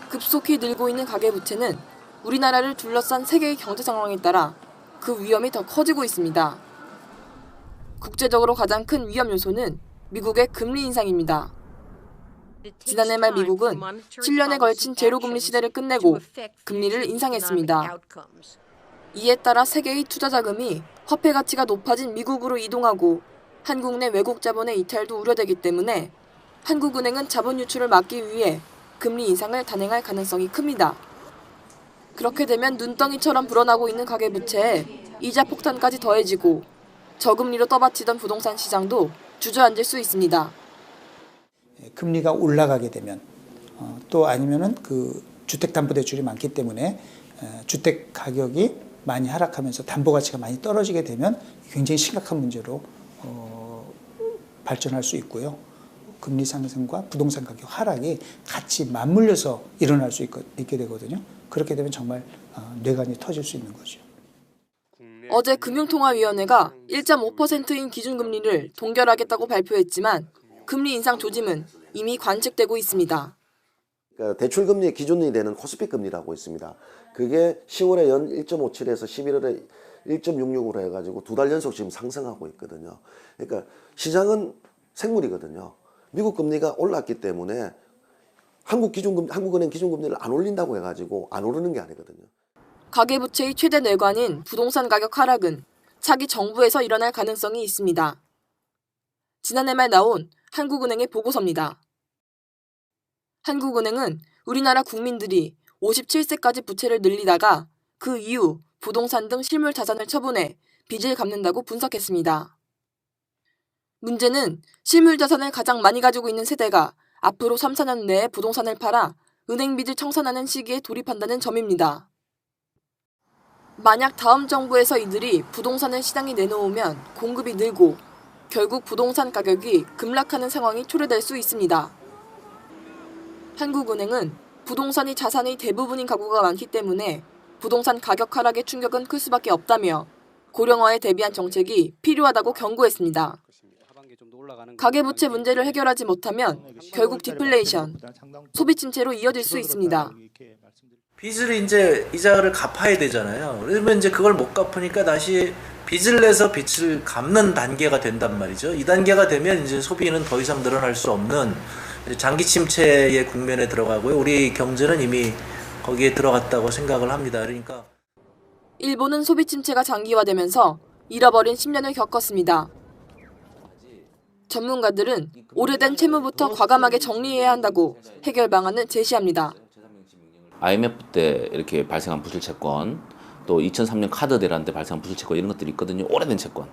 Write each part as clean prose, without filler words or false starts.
급속히 늘고 있는 가계부채는 우리나라를 둘러싼 세계의 경제 상황에 따라 그 위험이 더 커지고 있습니다. 국제적으로 가장 큰 위험 요소는 미국의 금리 인상입니다. 지난해 말 미국은 7년에 걸친 제로금리 시대를 끝내고 금리를 인상했습니다. 이에 따라 세계의 투자 자금이 화폐 가치가 높아진 미국으로 이동하고 한국 내 외국 자본의 이탈도 우려되기 때문에 한국은행은 자본 유출을 막기 위해 금리 인상을 단행할 가능성이 큽니다. 그렇게 되면 눈덩이처럼 불어나고 있는 가계부채에 이자 폭탄까지 더해지고 저금리로 떠받치던 부동산 시장도 주저앉을 수 있습니다. 금리가 올라가게 되면 또 아니면은 그 주택담보대출이 많기 때문에 주택 가격이 많이 하락하면서 담보 가치가 많이 떨어지게 되면 굉장히 심각한 문제로 발전할 수 있고요. 금리 상승과 부동산 가격 하락이 같이 맞물려서 일어날 수 있게 되거든요. 그렇게 되면 정말 뇌관이 터질 수 있는 거죠. 어제 금융통화위원회가 1.5%인 기준금리를 동결하겠다고 발표했지만 금리 인상 조짐은 이미 관측되고 있습니다. 그러니까 대출금리의 기준이 되는 코스피 금리라고 있습니다. 그게 10월에 연 1.57에서 11월에 1.66으로 해가지고 2달 연속 지금 상승하고 있거든요. 그러니까 시장은 생물이거든요. 미국 금리가 올랐기 때문에 한국은행 기준금리를 안 올린다고 해가지고 안 오르는 게 아니거든요. 가계부채의 최대 뇌관인 부동산 가격 하락은 차기 정부에서 일어날 가능성이 있습니다. 지난해 말 나온 한국은행의 보고서입니다. 한국은행은 우리나라 국민들이 57세까지 부채를 늘리다가 그 이후 부동산 등 실물 자산을 처분해 빚을 갚는다고 분석했습니다. 문제는 실물 자산을 가장 많이 가지고 있는 세대가 앞으로 3, 4년 내에 부동산을 팔아 은행 빚을 청산하는 시기에 돌입한다는 점입니다. 만약 다음 정부에서 이들이 부동산을 시장에 내놓으면 공급이 늘고 결국 부동산 가격이 급락하는 상황이 초래될 수 있습니다. 한국은행은 부동산이 자산의 대부분인 가구가 많기 때문에 부동산 가격 하락의 충격은 클 수밖에 없다며 고령화에 대비한 정책이 필요하다고 경고했습니다. 가계부채 문제를 해결하지 못하면 결국 디플레이션, 소비 침체로 이어질 수 있습니다. 빚을 이제 이자를 갚아야 되잖아요. 그러면 이제 그걸 못 갚으니까 다시 빚을 내서 빚을 갚는 단계가 된단 말이죠. 이 단계가 되면 이제 소비는 더 이상 늘어날 수 없는 장기 침체의 국면에 들어가고요. 우리 경제는 이미 거기에 들어갔다고 생각을 합니다. 그러니까 일본은 소비 침체가 장기화되면서 잃어버린 10년을 겪었습니다. 전문가들은 오래된 채무부터 과감하게 정리해야 한다고 해결 방안을 제시합니다. IMF 때 이렇게 발생한 부실 채권, 또 2003년 카드 대란 때 발생한 부실 채권 이런 것들이 있거든요. 오래된 채권,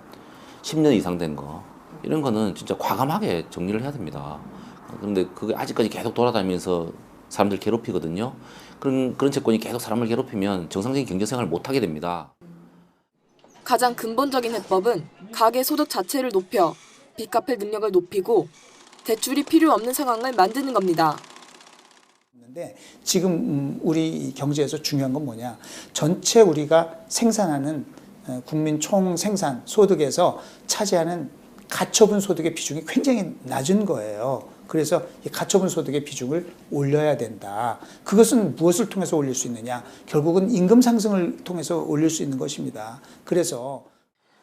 10년 이상 된 거. 이런 거는 진짜 과감하게 정리를 해야 됩니다. 그런데 그게 아직까지 계속 돌아다니면서 사람들 괴롭히거든요. 그런 채권이 계속 사람을 괴롭히면 정상적인 경제생활을 못하게 됩니다. 가장 근본적인 해법은 가계 소득 자체를 높여 빚 갚을 능력을 높이고 대출이 필요 없는 상황을 만드는 겁니다. 지금 우리 경제에서 중요한 건 뭐냐? 전체 우리가 생산하는 국민 총 생산 소득에서 차지하는 가처분 소득의 비중이 굉장히 낮은 거예요. 그래서 이 가처분 소득의 비중을 올려야 된다. 그것은 무엇을 통해서 올릴 수 있느냐? 결국은 임금 상승을 통해서 올릴 수 있는 것입니다. 그래서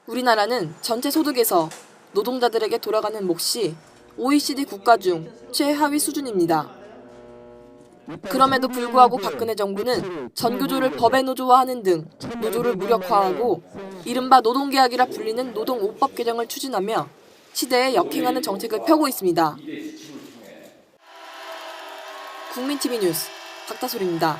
우리나라는 전체 소득에서 노동자들에게 돌아가는 몫이 OECD 국가 중 최하위 수준입니다. 그럼에도 불구하고 박근혜 정부는 전교조를 법에 노조화하는 등 노조를 무력화하고 이른바 노동계약이라 불리는 노동오법 개정을 추진하며 시대에 역행하는 정책을 펴고 있습니다. 국민TV 뉴스 박다솔입니다.